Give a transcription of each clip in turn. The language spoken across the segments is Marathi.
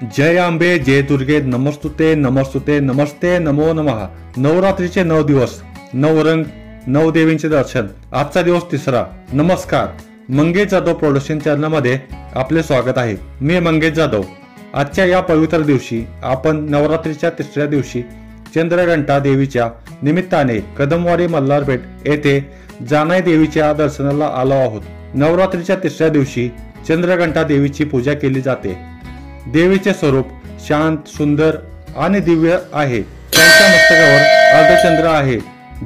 जय आंबे, जय दुर्गे, नमस्तुते नमस्तुते नमस्ते नमो नमः। नवरात्रीचे 9 दिवस, 9 रंग, 9 देवींचे दर्शन। आजचा दिवस तिसरा। नमस्कार, मंगेश जाधव प्रोडक्शन चॅनल मध्ये आपले स्वागत आहे। मी मंगेश जाधव। आजच्या या पवित्र दिवशी आपण नवरात्रीच्या तिसऱ्या दिवशी चंद्रघंटा देवीच्या निमित्ताने कदमवाडी मल्हारपेठ येथे जानाई देवीच्या दर्शनाला आलो आहोत। नवरात्रीच्या तिसऱ्या दिवशी चंद्रघंटा देवीची पूजा केली जाते। देवीचे स्वरूप शांत, सुंदर आणि दिव्य आहे। त्यांच्या मस्तकावर अर्धचंद्र आहे,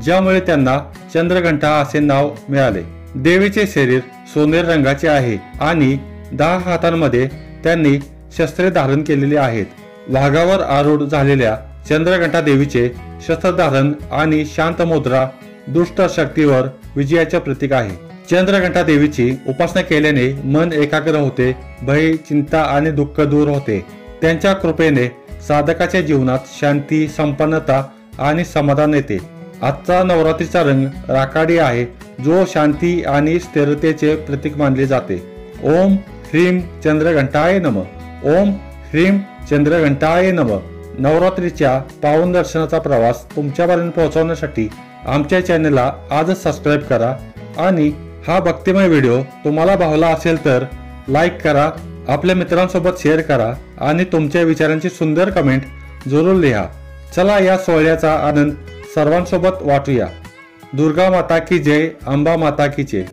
ज्यामुळे त्यांना चंद्रघंटा असे नाव मिळाले। देवीचे शरीर सोनेरी रंगाचे आहे आणि 10 हातांमध्ये त्यांनी शस्त्रे धारण केलेली आहेत। वाघावर आरूढ झालेल्या चंद्रघंटा देवीचे शस्त्रधारण आणि शांत मुद्रा दुष्ट शक्तीवर विजयाचे प्रतीक आहे। चंद्रघंटा देवीची उपासना केल्याने मन एकाग्र होते, भय, चिंता आणि दुःख दूर होते। त्यांच्या कृपेने साधकाच्या जीवनात शांती, संपन्नता आणि समाधान येते। आजचा नवरात्रीचा रंग राखाडी आहे, जो शांती आणि स्थिरतेचे प्रतीक मानले जाते। ओम ह्रीम चंद्रघंटाय नमः। ओम ह्रीम चंद्रघंटाय नमः। नवरात्रीच्या पावन दर्शनाचा प्रवास तुमच्यापर्यंत पोहोचवण्यासाठी आमच्या चॅनलला आजच सबस्क्राईब करा आणि हा भक्तिमय व्हिडिओ तुम्हाला भावला असेल तर लाईक करा, आपल्या मित्रांसोबत शेअर करा आणि तुमच्या विचारांची सुंदर कमेंट जरूर लिहा। चला या सोहळ्याचा आनंद सर्वांसोबत वाटूया। दुर्गा माता की जय, अंबा माता की जय।